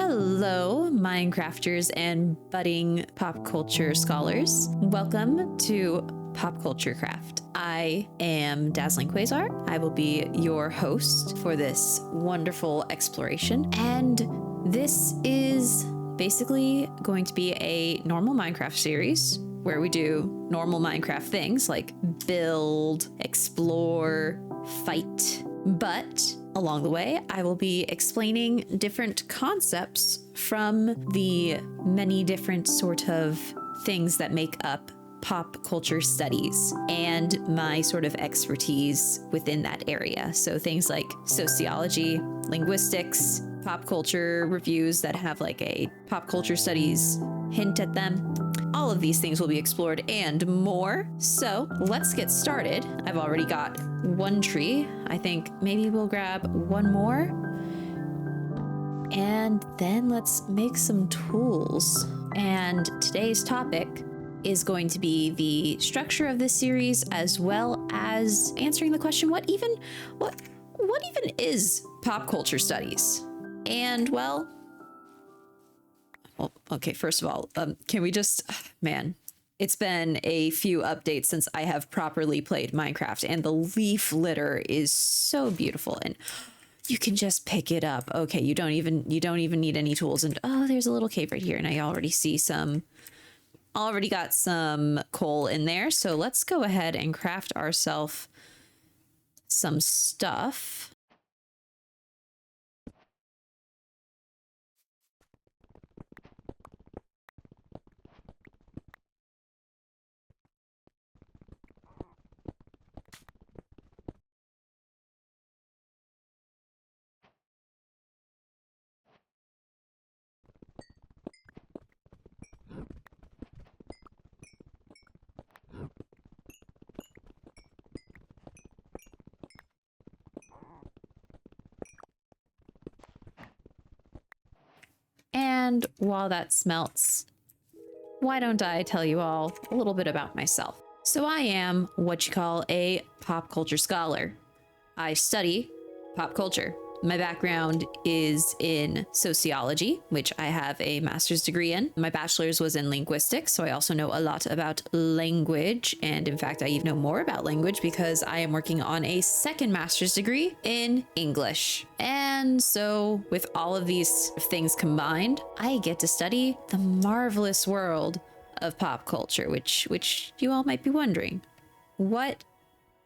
Hello, Minecrafters and budding pop culture scholars. Welcome to PopCultureCraft. I am Dazzling Quasar. I will be your host for this wonderful exploration. And this is basically going to be a normal Minecraft series where we do normal Minecraft things like build, explore, fight. But along the way, I will be explaining different concepts from the many different sort of things that make up pop culture studies and my sort of expertise within that area. So things like sociology, linguistics, pop culture reviews that have like a pop culture studies hint at them. All of these things will be explored and more. So let's get started. I've already got one tree. I think maybe we'll grab one more. And then let's make some tools. And today's topic is going to be the structure of this series, as well as answering the question, what even is pop culture studies? And well, okay, first of all, can we just, man, it's been a few updates since I have properly played Minecraft, and the leaf litter is so beautiful, and you can just pick it up. Okay, you don't even need any tools. And oh, there's a little cave right here, and I already see already got some coal in there. So let's go ahead and craft ourselves some stuff. And while that smelts, why don't I tell you all a little bit about myself? So I am what you call a pop culture scholar. I study pop culture. My background is in sociology, which I have a master's degree in. My bachelor's was in linguistics, so I also know a lot about language. And in fact, I even know more about language because I am working on a second master's degree in English. And so with all of these things combined, I get to study the marvelous world of pop culture, which you all might be wondering, what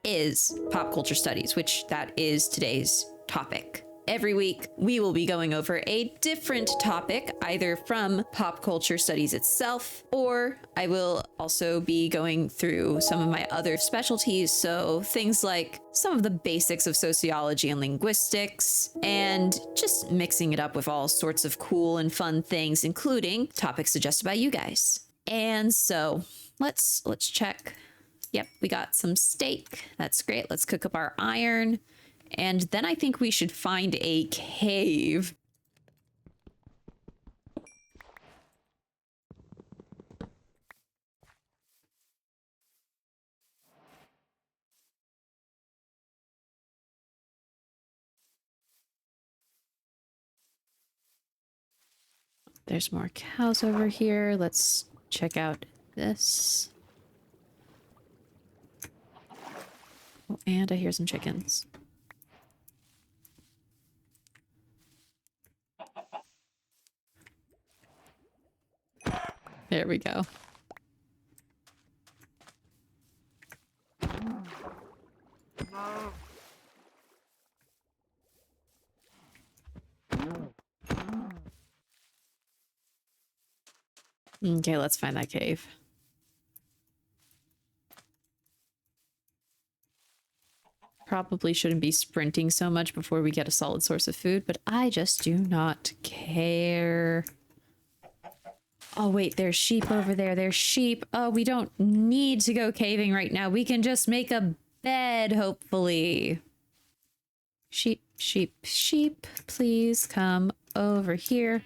is pop culture studies, which that is today's topic. Every week, we will be going over a different topic, either from pop culture studies itself, or I will also be going through some of my other specialties. So things like some of the basics of sociology and linguistics, and just mixing it up with all sorts of cool and fun things, including topics suggested by you guys. And so let's check. Yep, we got some steak. That's great. Let's cook up our iron. And then I think we should find a cave. There's more cows over here. Let's check out this. Oh, and I hear some chickens. There we go. Okay, let's find that cave. Probably shouldn't be sprinting so much before we get a solid source of food, but I just do not care. Oh, wait, there's sheep over there. There's sheep. Oh, we don't need to go caving right now. We can just make a bed, hopefully. Sheep, sheep, sheep, please come over here.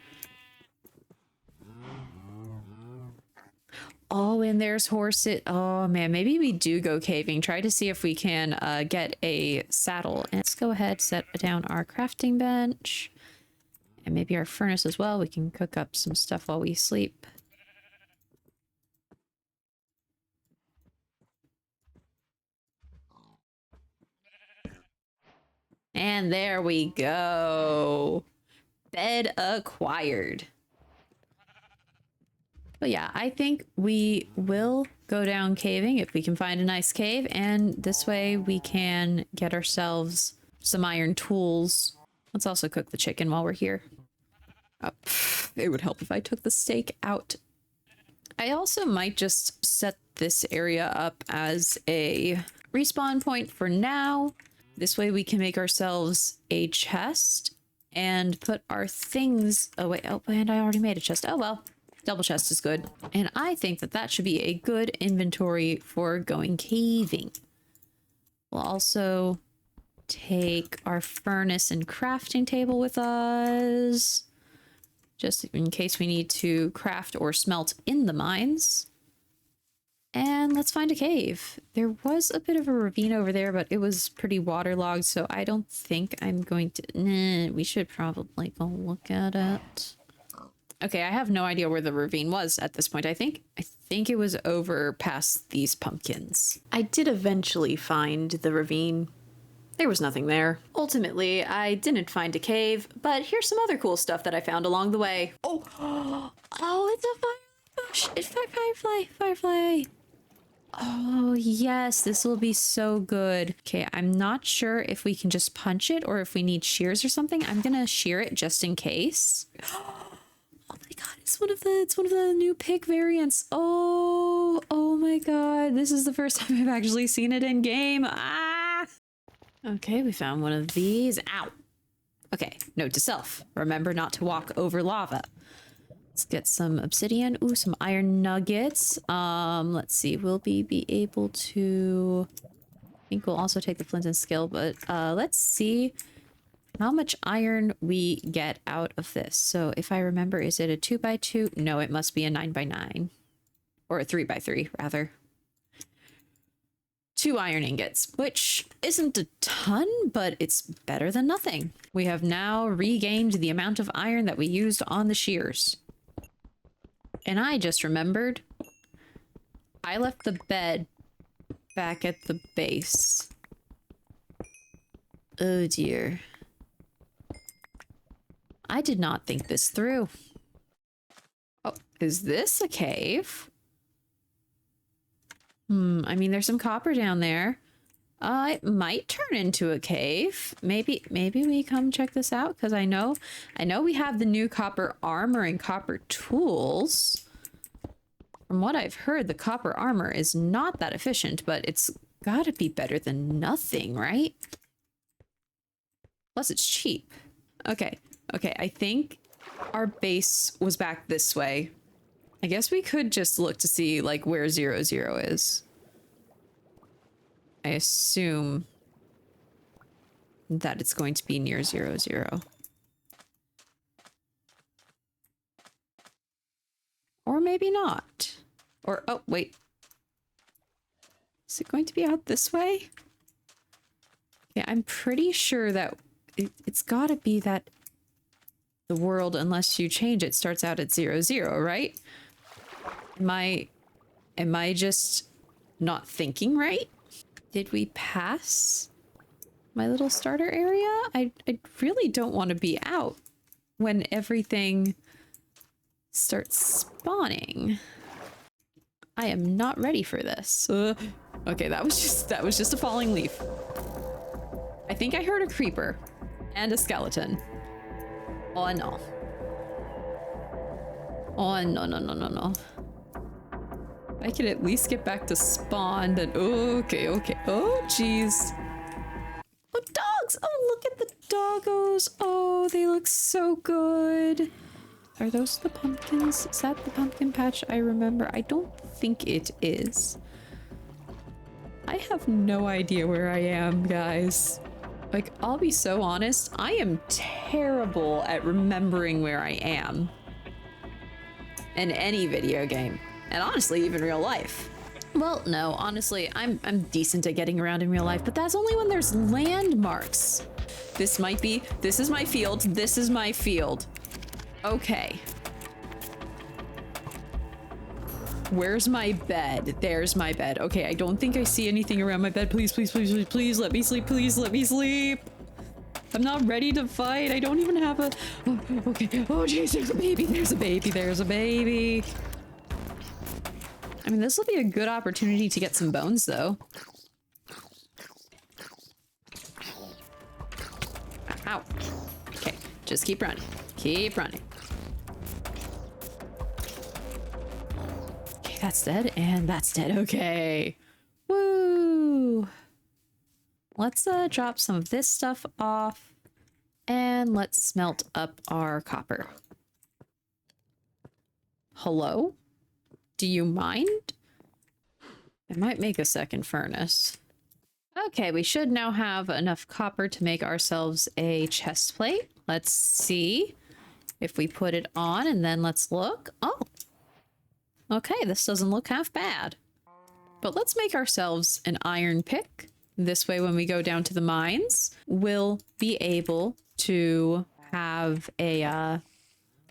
Oh, and there's horses. Oh, man, maybe we do go caving. Try to see if we can get a saddle. And let's go ahead, set down our crafting bench. And maybe our furnace as well. We can cook up some stuff while we sleep. And there we go. Bed acquired. But yeah, I think we will go down caving if we can find a nice cave. And this way we can get ourselves some iron tools. Let's also cook the chicken while we're here. It would help if I took the steak out. I also might just set this area up as a respawn point for now. This way we can make ourselves a chest and put our things away. Oh, and I already made a chest. Oh, well, double chest is good. And I think that that should be a good inventory for going caving. We'll also take our furnace and crafting table with us, just in case we need to craft or smelt in the mines. And let's find a cave. There was a bit of a ravine over there, but it was pretty waterlogged, so I don't think I'm going to... Nah, we should probably go look at it. Okay, I have no idea where the ravine was at this point. I think it was over past these pumpkins. I did eventually find the ravine. There was nothing there. Ultimately, I didn't find a cave, but here's some other cool stuff that I found along the way. Oh, oh, it's a firefly bush. It's firefly. Oh, yes, this will be so good. Okay, I'm not sure if we can just punch it or if we need shears or something. I'm gonna shear it just in case. Oh my god, it's one of the new pig variants. Oh my god, this is the first time I've actually seen it in game. Ah! Okay, we found one of these. Ow. Okay, note to self. Remember not to walk over lava. Let's get some obsidian. Ooh, some iron nuggets. Let's see. Will we be able to... I think we'll also take the flint and skill, but let's see how much iron we get out of this. So if I remember, is it a 2x2? No, it must be a 9x9. Or a 3x3, rather. 2 iron ingots, which isn't a ton, but it's better than nothing. We have now regained the amount of iron that we used on the shears. And I just remembered I left the bed back at the base. Oh dear. I did not think this through. Oh, is this a cave? I mean, there's some copper down there. It might turn into a cave. Maybe we come check this out, because I know we have the new copper armor and copper tools. From what I've heard, the copper armor is not that efficient, but it's gotta be better than nothing, right? Plus, it's cheap. Okay, I think our base was back this way. I guess we could just look to see, like, where 0, 0 is. I assume that it's going to be near 0, 0. Or maybe not. Or, oh, wait. Is it going to be out this way? Yeah, I'm pretty sure that it's gotta be that the world, unless you change it, starts out at 0, 0, right? Am I just not thinking right? Did we pass my little starter area? I really don't want to be out when everything starts spawning. I am not ready for this. Okay, that was just a falling leaf. I think I heard a creeper and a skeleton. Oh no. Oh no. I can at least get back to spawn, then okay. Oh jeez. Oh, dogs! Oh, look at the doggos. Oh, they look so good. Are those the pumpkins? Is that the pumpkin patch I remember? I don't think it is. I have no idea where I am, guys. Like, I'll be so honest, I am terrible at remembering where I am in any video game. And honestly, even real life. Well, no, honestly, I'm decent at getting around in real life, but that's only when there's landmarks. This might be, this is my field. This is my field. Okay. Where's my bed? There's my bed. Okay, I don't think I see anything around my bed. Please, please, please, please, please let me sleep. Please let me sleep. I'm not ready to fight. I don't even have a... Oh, okay. Oh, jeez, there's a baby. There's a baby. There's a baby. I mean, this will be a good opportunity to get some bones, though. Ow. Okay, just keep running. Keep running. Okay, that's dead, and that's dead. Okay. Woo! Let's drop some of this stuff off, and let's smelt up our copper. Hello? Do you mind? I might make a second furnace. Okay, we should now have enough copper to make ourselves a chest plate. Let's see if we put it on, and then let's look. Oh, okay, this doesn't look half bad. But let's make ourselves an iron pick. This way, when we go down to the mines, we'll be able to have a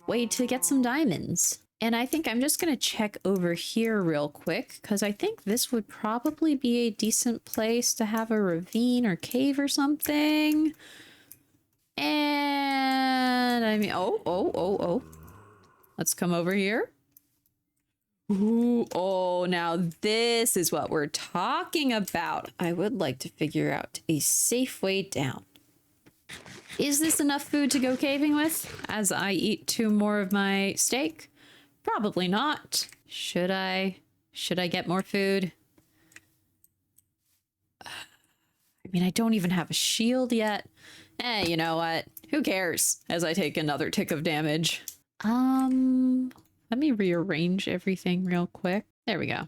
way to get some diamonds. And I think I'm just going to check over here real quick, because I think this would probably be a decent place to have a ravine or cave or something. And I mean, oh. Let's come over here. Ooh, oh, now this is what we're talking about. I would like to figure out a safe way down. Is this enough food to go caving with as I eat 2 more of my steak? Probably not. Should I get more food? I mean, I don't even have a shield yet. You know what? Who cares as I take another tick of damage? Let me rearrange everything real quick. There we go.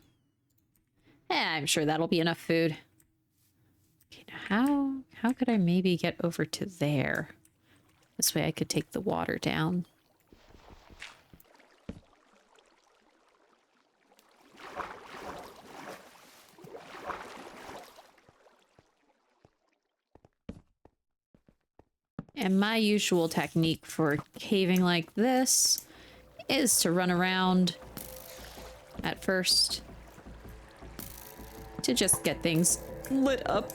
I'm sure that'll be enough food. Okay, now how could I maybe get over to there? This way I could take the water down. And my usual technique for caving like this is to run around at first to just get things lit up.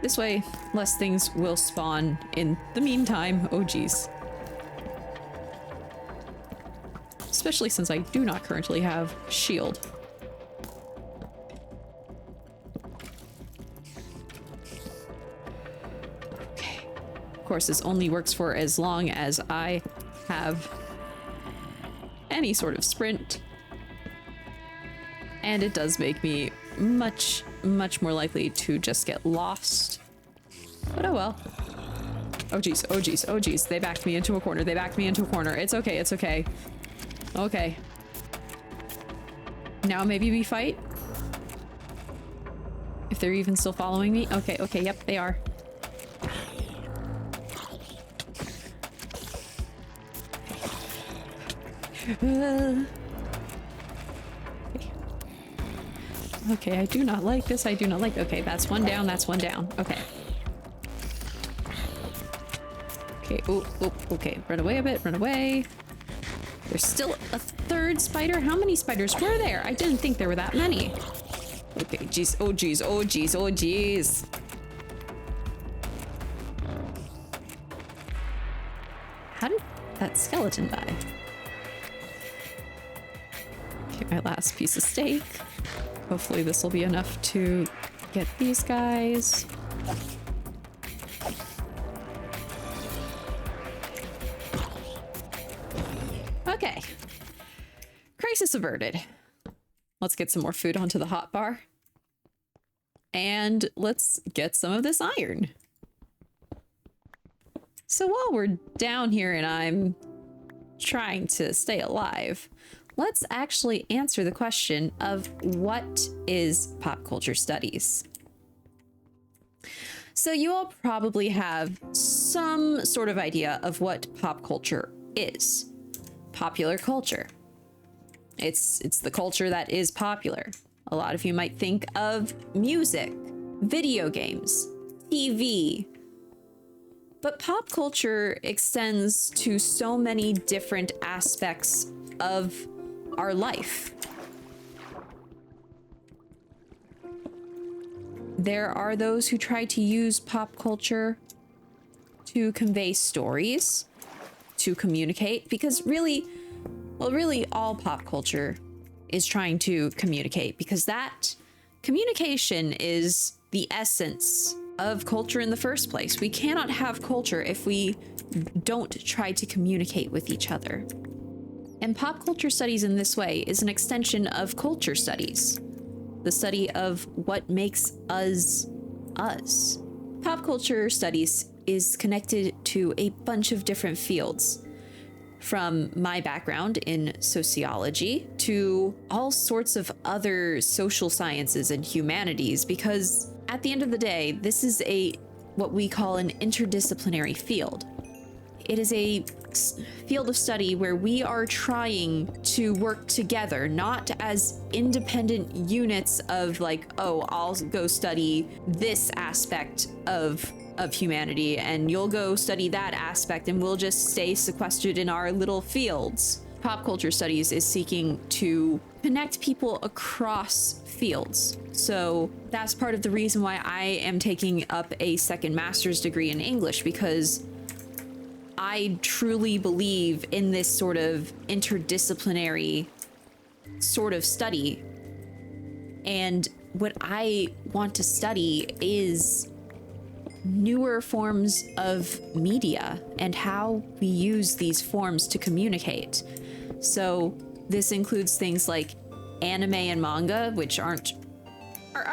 This way, less things will spawn in the meantime. Oh geez. Especially since I do not currently have shield. Of course, this only works for as long as I have any sort of sprint. And it does make me much more likely to just get lost. But oh well. Oh geez, oh geez, oh geez. They backed me into a corner. They backed me into a corner. It's okay, it's okay. Okay. Now maybe we fight? If they're even still following me? Okay, okay, yep, they are. Okay, I do not like this. I do not like... Okay, that's one down. That's one down. Okay. Okay, oh, okay. Run away a bit. Run away. There's still a 3rd spider? How many spiders were there? I didn't think there were that many. Okay, jeez. Oh, jeez. Oh, jeez. Oh, jeez. How did that skeleton die? Okay, my last piece of steak. Hopefully this will be enough to get these guys. Okay. Crisis averted. Let's get some more food onto the hotbar. And let's get some of this iron. So while we're down here and I'm trying to stay alive, let's actually answer the question of what is pop culture studies? So you all probably have some sort of idea of what pop culture is. Popular culture. It's the culture that is popular. A lot of you might think of music, video games, TV, but pop culture extends to so many different aspects of our life. There are those who try to use pop culture to convey stories, to communicate, because really all pop culture is trying to communicate, because that communication is the essence of culture in the first place. We cannot have culture if we don't try to communicate with each other. And pop culture studies in this way is an extension of culture studies, the study of what makes us us. Pop culture studies is connected to a bunch of different fields, from my background in sociology to all sorts of other social sciences and humanities, because at the end of the day, this is what we call an interdisciplinary field. It is a field of study where we are trying to work together, not as independent units of like, oh, I'll go study this aspect of humanity and you'll go study that aspect and we'll just stay sequestered in our little fields. Pop culture studies is seeking to connect people across fields. So that's part of the reason why I am taking up a second master's degree in English, because I truly believe in this sort of interdisciplinary sort of study. And what I want to study is newer forms of media and how we use these forms to communicate. So this includes things like anime and manga, which are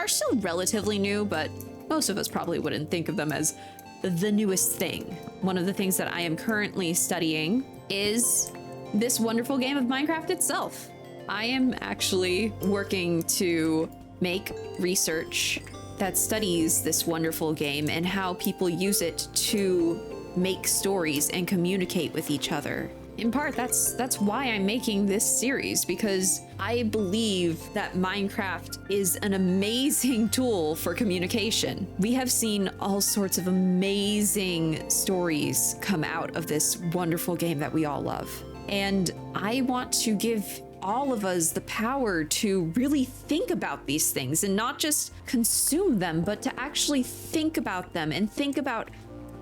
still relatively new, but most of us probably wouldn't think of them as the newest thing. One of the things that I am currently studying is this wonderful game of Minecraft itself. I am actually working to make research that studies this wonderful game and how people use it to make stories and communicate with each other. In part, that's why I'm making this series, because I believe that Minecraft is an amazing tool for communication. We have seen all sorts of amazing stories come out of this wonderful game that we all love. And I want to give all of us the power to really think about these things and not just consume them, but to actually think about them and think about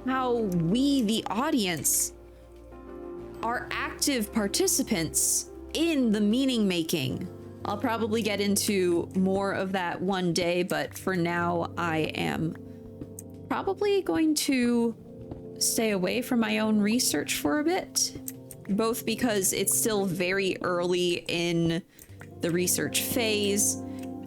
how we, the audience, are active participants in the meaning making. I'll probably get into more of that one day, but for now I am probably going to stay away from my own research for a bit, both because it's still very early in the research phase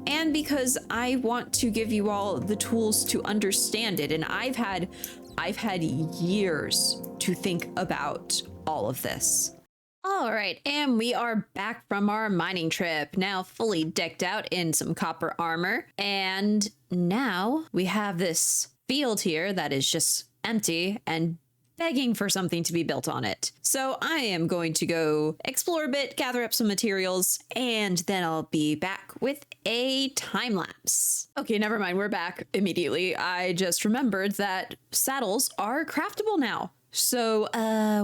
and because I want to give you all the tools to understand it. And I've had years to think about all of this. All right, and we are back from our mining trip, now fully decked out in some copper armor. And now we have this field here that is just empty and begging for something to be built on it. So I am going to go explore a bit, gather up some materials, and then I'll be back with a time lapse. Okay, never mind, we're back immediately. I just remembered that saddles are craftable now. So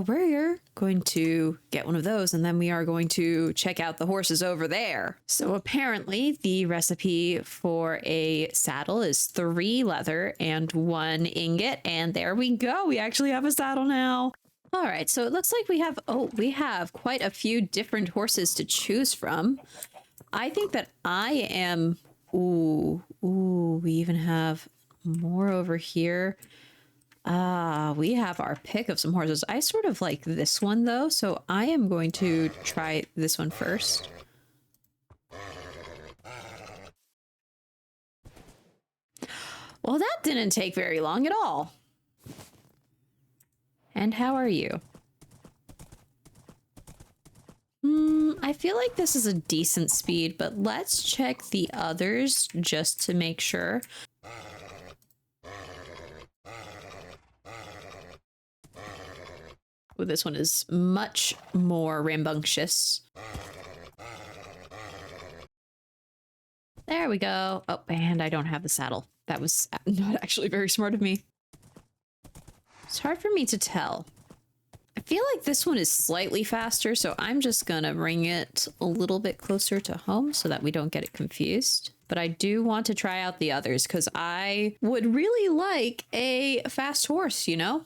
we're going to get one of those, and then we are going to check out the horses over there. So apparently the recipe for a saddle is 3 leather and 1 ingot, and there we go. We actually have a saddle now. All right, so it looks like we have quite a few different horses to choose from. I think that I am, we even have more over here. We have our pick of some horses. I sort of like this one though, so I am going to try this one first. Well, that didn't take very long at all. And how are you? I feel like this is a decent speed, but let's check the others just to make sure. Ooh, this one is much more rambunctious. There we go. Oh, and I don't have the saddle. That was not actually very smart of me. It's hard for me to tell. I feel like this one is slightly faster, so I'm just gonna bring it a little bit closer to home so that we don't get it confused. But I do want to try out the others because I would really like a fast horse, you know?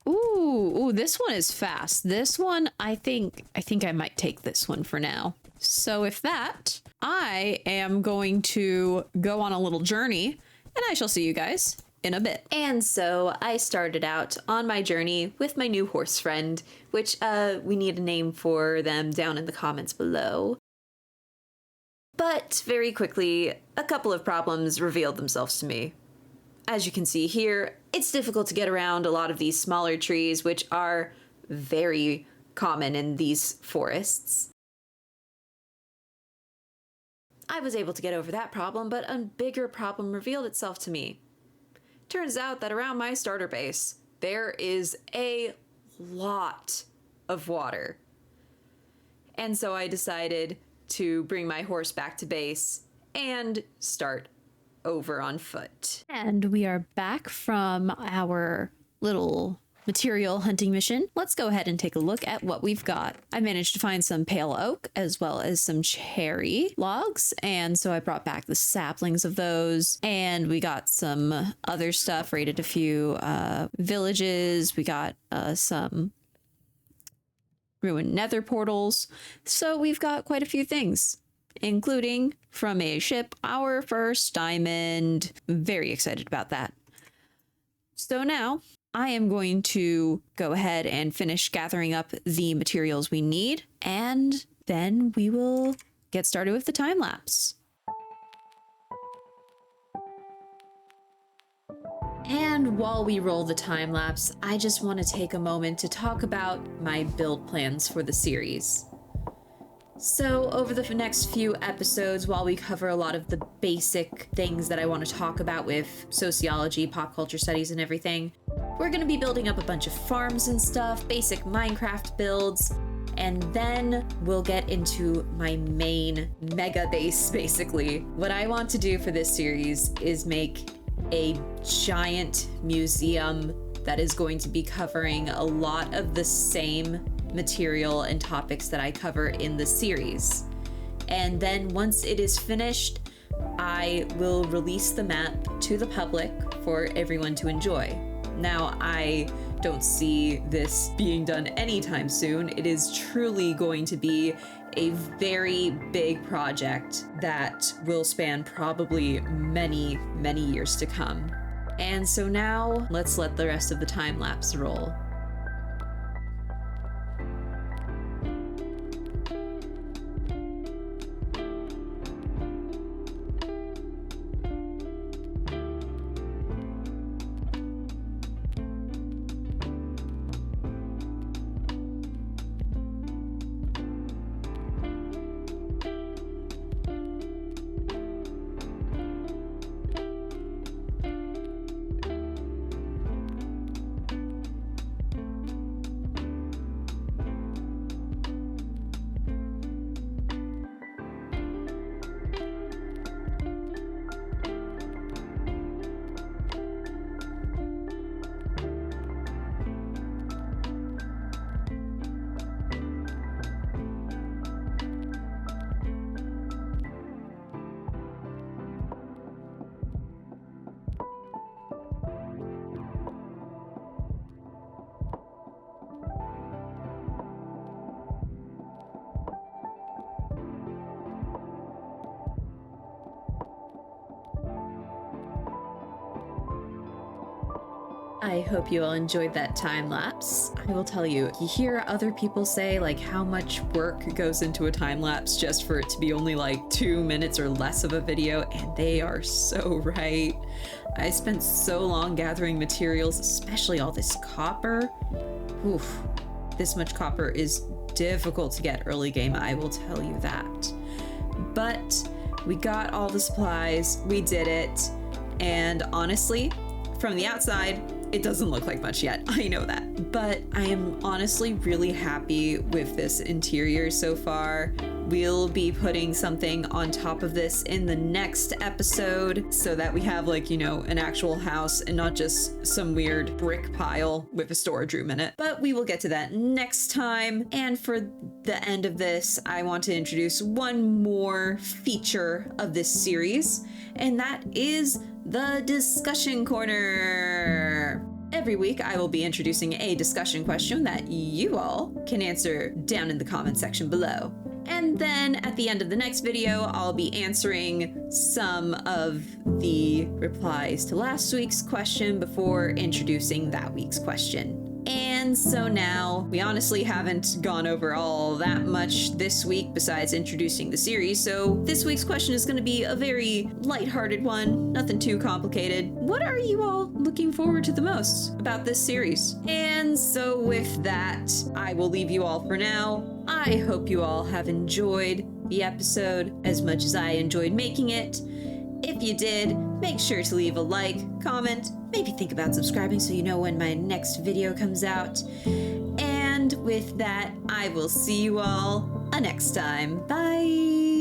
Ooh, this one is fast. This one, I think I might take this one for now. So if that, I am going to go on a little journey and I shall see you guys in a bit. And so I started out on my journey with my new horse friend, which we need a name for them down in the comments below. But very quickly, a couple of problems revealed themselves to me. As you can see here, it's difficult to get around a lot of these smaller trees, which are very common in these forests. I was able to get over that problem, but a bigger problem revealed itself to me. Turns out that around my starter base, there is a lot of water. And so I decided to bring my horse back to base and start over on foot. And we are back from our little material hunting mission. Let's go ahead and take a look at what we've got. I managed to find some pale oak as well as some cherry logs, and so I brought back the saplings of those, and we got some other stuff, raided a few villages, we got some ruined nether portals, so we've got quite a few things, including from a ship, our first diamond. Very excited about that. So now I am going to go ahead and finish gathering up the materials we need, and then we will get started with the time lapse. And while we roll the time lapse, I just want to take a moment to talk about my build plans for the series. So over the next few episodes, while we cover a lot of the basic things that I want to talk about with sociology, pop culture studies, and everything, we're going to be building up a bunch of farms and stuff, basic Minecraft builds, and then we'll get into my main mega base, basically. What I want to do for this series is make a giant museum that is going to be covering a lot of the same material and topics that I cover in the series. And then once it is finished, I will release the map to the public for everyone to enjoy. Now, I don't see this being done anytime soon. It is truly going to be a very big project that will span probably many, many years to come. And so now, let's let the rest of the time lapse roll. I hope you all enjoyed that time lapse. I will tell you, you hear other people say like how much work goes into a time lapse just for it to be only like 2 minutes or less of a video, and they are so right. I spent so long gathering materials, especially all this copper. Oof, this much copper is difficult to get early game, I will tell you that. But we got all the supplies, we did it, and honestly, from the outside, It doesn't look like much yet, I know that. But I am honestly really happy with this interior so far. We'll be putting something on top of this in the next episode so that we have like, you know, an actual house and not just some weird brick pile with a storage room in it. But we will get to that next time. And for the end of this, I want to introduce one more feature of this series, and that is the discussion corner. Every week, I will be introducing a discussion question that you all can answer down in the comment section below. And then at the end of the next video, I'll be answering some of the replies to last week's question before introducing that week's question. And so now, we honestly haven't gone over all that much this week besides introducing the series, so this week's question is going to be a very lighthearted one, nothing too complicated. What are you all looking forward to the most about this series? And so with that, I will leave you all for now. I hope you all have enjoyed the episode as much as I enjoyed making it. If you did, make sure to leave a like, comment, maybe think about subscribing so you know when my next video comes out. And with that, I will see you all next time. Bye!